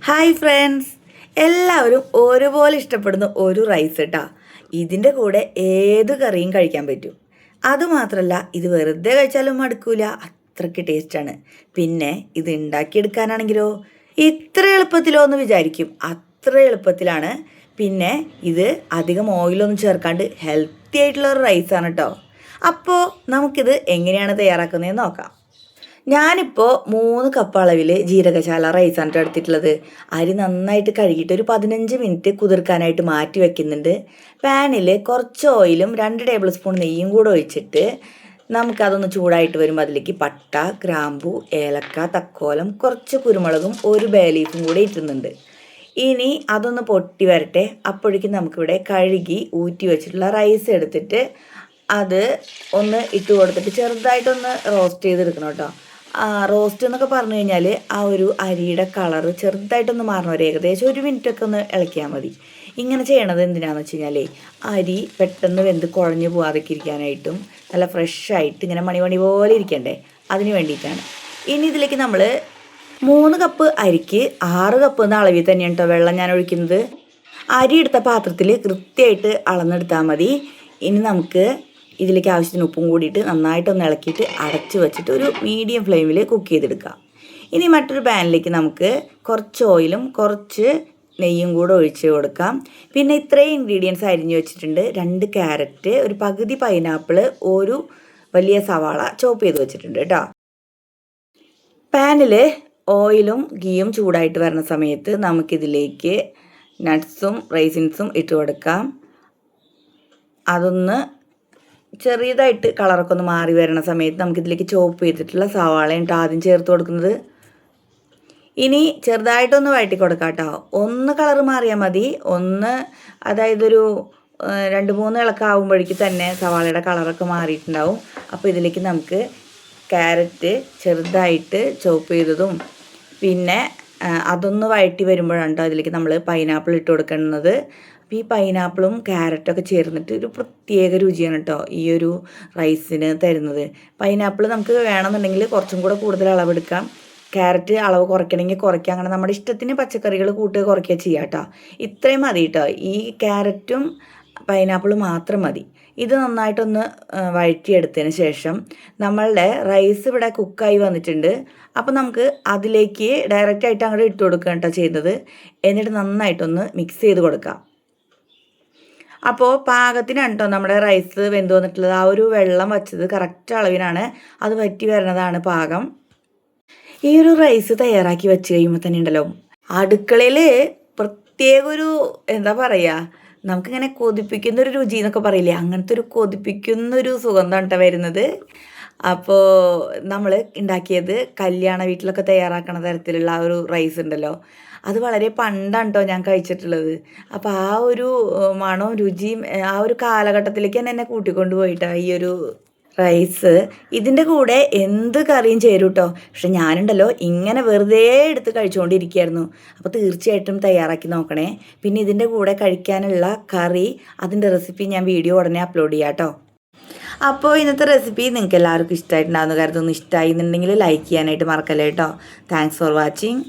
Hi friends, എല്ലാവരും ഒരുപോലെ ഇഷ്ടപ്പെടുന്ന ഒരു റൈസ് കേട്ടോ. ഇതിൻ്റെ കൂടെ ഏത് കറിയും കഴിക്കാൻ പറ്റും. അതുമാത്രമല്ല, ഇത് വെറുതെ കഴിച്ചാലും മടുക്കൂല, അത്രയ്ക്ക് ടേസ്റ്റാണ്. പിന്നെ ഇത് ഉണ്ടാക്കിയെടുക്കാനാണെങ്കിലോ ഇത്ര എളുപ്പത്തിലോ എന്ന് വിചാരിക്കും, അത്ര എളുപ്പത്തിലാണ്. പിന്നെ ഇത് അധികം ഓയിലൊന്നും ചേർക്കാണ്ട് ഹെൽത്തി ആയിട്ടുള്ള ഒരു റൈസാണ് കേട്ടോ. അപ്പോൾ നമുക്കിത് എങ്ങനെയാണ് തയ്യാറാക്കുന്നതെന്ന് നോക്കാം. ഞാനിപ്പോൾ 3 കപ്പ് അളവിൽ ജീരകശാല റൈസാണ് എടുത്തിട്ടുള്ളത്. അരി നന്നായിട്ട് കഴുകിയിട്ട് ഒരു 15 മിനിറ്റ് കുതിർക്കാനായിട്ട് മാറ്റി വെക്കുന്നുണ്ട്. പാനിൽ കുറച്ച് ഓയിലും 2 ടേബിൾ സ്പൂൺ നെയ്യും കൂടെ ഒഴിച്ചിട്ട് നമുക്കതൊന്ന് ചൂടായിട്ട് വരുമ്പോൾ അതിലേക്ക് പട്ട, ഗ്രാമ്പു, ഏലക്ക, തക്കോലം, കുറച്ച് കുരുമുളകും ഒരു ബേ ലീഫും കൂടെ ഇട്ടുന്നുണ്ട്. ഇനി അതൊന്ന് പൊട്ടി വരട്ടെ. അപ്പോഴേക്കും നമുക്കിവിടെ കഴുകി ഊറ്റി വെച്ചിട്ടുള്ള റൈസ് എടുത്തിട്ട് അത് ഒന്ന് ഇട്ട് കൊടുത്തിട്ട് ചെറുതായിട്ടൊന്ന് റോസ്റ്റ് ചെയ്തെടുക്കണം കേട്ടോ. റോസ്റ്റ് എന്നൊക്കെ പറഞ്ഞു കഴിഞ്ഞാൽ ആ ഒരു അരിയുടെ കളറ് ചെറുതായിട്ടൊന്ന് മാറണം, ഒരു ഏകദേശം 1 മിനിറ്റൊക്കെ ഒന്ന് ഇളക്കിയാൽ മതി. ഇങ്ങനെ ചെയ്യണത് എന്തിനാണെന്ന് വെച്ച് കഴിഞ്ഞാൽ അരി പെട്ടെന്ന് വെന്ത് കുഴഞ്ഞു പോകാതൊക്കെ ഇരിക്കാനായിട്ടും നല്ല ഫ്രഷായിട്ട് ഇങ്ങനെ മണി പോലെ ഇരിക്കണ്ടേ, അതിന് വേണ്ടിയിട്ടാണ്. ഇനി ഇതിലേക്ക് നമ്മൾ 3 കപ്പ് അരിക്ക് 6 കപ്പ് എന്ന അളവിൽ തന്നെയാണ് കേട്ടോ വെള്ളം ഞാൻ ഒഴിക്കുന്നത്. അരി എടുത്ത പാത്രത്തിൽ കൃത്യമായിട്ട് അളന്നെടുത്താൽ മതി. ഇനി നമുക്ക് ഇതിലേക്ക് ആവശ്യത്തിന് ഉപ്പും കൂടിയിട്ട് നന്നായിട്ടൊന്ന് ഇളക്കിയിട്ട് അടച്ച് വെച്ചിട്ട് ഒരു മീഡിയം ഫ്ലെയിമിൽ കുക്ക് ചെയ്തെടുക്കാം. ഇനി മറ്റൊരു പാനിലേക്ക് നമുക്ക് കുറച്ച് ഓയിലും കുറച്ച് നെയ്യും കൂടെ ഒഴിച്ച് കൊടുക്കാം. പിന്നെ ഇത്രയും ഇൻഗ്രീഡിയൻസ് അരിഞ്ഞ് വെച്ചിട്ടുണ്ട്. 2 ക്യാരറ്റ്, ഒരു പകുതി പൈനാപ്പിൾ, ഒരു വലിയ സവാള ചോപ്പ് ചെയ്ത് വെച്ചിട്ടുണ്ട് കേട്ടോ. പാനിൽ ഓയിലും ഗീയും ചൂടായിട്ട് വരുന്ന സമയത്ത് നമുക്കിതിലേക്ക് നട്ട്സും റൈസിൻസും ഇട്ട് കൊടുക്കാം. അതൊന്ന് ചെറിയതായിട്ട് കളറൊക്കെ ഒന്ന് മാറി വരുന്ന സമയത്ത് നമുക്കിതിലേക്ക് ചോപ്പ് ചെയ്തിട്ടുള്ള സവാളയാണ് ആദ്യം ചേർത്ത് കൊടുക്കുന്നത്. ഇനി ചെറുതായിട്ടൊന്ന് വഴറ്റി കൊടുക്കാം കേട്ടോ. ഒന്ന് കളറ് മാറിയാൽ മതി. അതായത് ഒരു 2-3 ഇളക്കാവുമ്പോഴേക്ക് തന്നെ സവാളയുടെ കളറൊക്കെ മാറിയിട്ടുണ്ടാവും. അപ്പോൾ ഇതിലേക്ക് നമുക്ക് ക്യാരറ്റ് ചെറുതായിട്ട് ചോപ്പ് ചെയ്തതും പിന്നെ അതൊന്ന് വഴറ്റി വരുമ്പോഴാണ് കേട്ടോ അതിലേക്ക് നമ്മൾ പൈനാപ്പിൾ ഇട്ട് കൊടുക്കുന്നത്. അപ്പോൾ ഈ പൈനാപ്പിളും ക്യാരറ്റൊക്കെ ചേർന്നിട്ട് ഒരു പ്രത്യേക രുചിയാണ് കേട്ടോ ഈ ഒരു റൈസിന് തരുന്നത്. പൈനാപ്പിൾ നമുക്ക് വേണമെന്നുണ്ടെങ്കിൽ കുറച്ചും കൂടെ കൂടുതൽ അളവെടുക്കാം. ക്യാരറ്റ് അളവ് കുറയ്ക്കണമെങ്കിൽ കുറയ്ക്കാം. അങ്ങനെ നമ്മുടെ ഇഷ്ടത്തിന് പച്ചക്കറികൾ കൂട്ടുക കുറയ്ക്കുക ചെയ്യാം കേട്ടോ. ഇത്രയും മതി കേട്ടോ. ഈ ക്യാരറ്റും പൈനാപ്പിളും മാത്രം മതി. ഇത് നന്നായിട്ടൊന്ന് വഴറ്റിയെടുത്തതിന് ശേഷം നമ്മളുടെ റൈസ് ഇവിടെ കുക്കായി വന്നിട്ടുണ്ട്. അപ്പോൾ നമുക്ക് അതിലേക്ക് ഡയറക്റ്റായിട്ട് അങ്ങോട്ട് ഇട്ട് കൊടുക്കുക കേട്ടോ ചെയ്യുന്നത്. എന്നിട്ട് നന്നായിട്ടൊന്ന് മിക്സ് ചെയ്ത് കൊടുക്കാം. അപ്പോൾ പാകത്തിനാണ് കേട്ടോ നമ്മുടെ റൈസ് വെന്ത് വന്നിട്ടുള്ളത്. ആ ഒരു വെള്ളം വച്ചത് കറക്റ്റ് അളവിനാണ്, അത് വറ്റി വരുന്നതാണ് പാകം. ഈ ഒരു റൈസ് തയ്യാറാക്കി വെച്ച് കഴിയുമ്പോൾ തന്നെ ഉണ്ടല്ലോ അടുക്കളയിൽ പ്രത്യേക ഒരു എന്താ പറയുക, നമുക്കിങ്ങനെ കൊതിപ്പിക്കുന്നൊരു രുചി എന്നൊക്കെ പറയില്ലേ, അങ്ങനത്തെ ഒരു കൊതിപ്പിക്കുന്നൊരു സുഗന്ധമാണ് കേട്ടോ വരുന്നത്. അപ്പോൾ നമ്മൾ ഉണ്ടാക്കിയത് കല്യാണ വീട്ടിലൊക്കെ തയ്യാറാക്കണ തരത്തിലുള്ള ആ ഒരു റൈസ് ഉണ്ടല്ലോ, അത് വളരെ പണ്ടാണ് കേട്ടോ ഞാൻ കഴിച്ചിട്ടുള്ളത്. അപ്പോൾ ആ ഒരു മണവും രുചിയും ആ ഒരു കാലഘട്ടത്തിലേക്ക് തന്നെ എന്നെ കൂട്ടിക്കൊണ്ട് പോയിട്ടോ ഈ ഒരു റൈസ്. ഇതിൻ്റെ കൂടെ എന്ത് കറിയും ചേരും കേട്ടോ. പക്ഷെ ഞാനുണ്ടല്ലോ ഇങ്ങനെ വെറുതെ എടുത്ത് കഴിച്ചുകൊണ്ടിരിക്കുകയായിരുന്നു. അപ്പോൾ തീർച്ചയായിട്ടും തയ്യാറാക്കി നോക്കണേ. പിന്നെ ഇതിൻ്റെ കൂടെ കഴിക്കാനുള്ള കറി, അതിൻ്റെ റെസിപ്പി ഞാൻ വീഡിയോ ഉടനെ അപ്ലോഡ് ചെയ്യാം കേട്ടോ. അപ്പോൾ ഇന്നത്തെ റെസിപ്പി നിങ്ങൾക്ക് എല്ലാവർക്കും ഇഷ്ടമായിട്ടുണ്ടാകുന്ന കരുതുന്നു. ഇഷ്ടമായി എന്നുണ്ടെങ്കിൽ ലൈക്ക് ചെയ്യാനായിട്ട് മറക്കല്ലേ കേട്ടോ. Thanks for watching.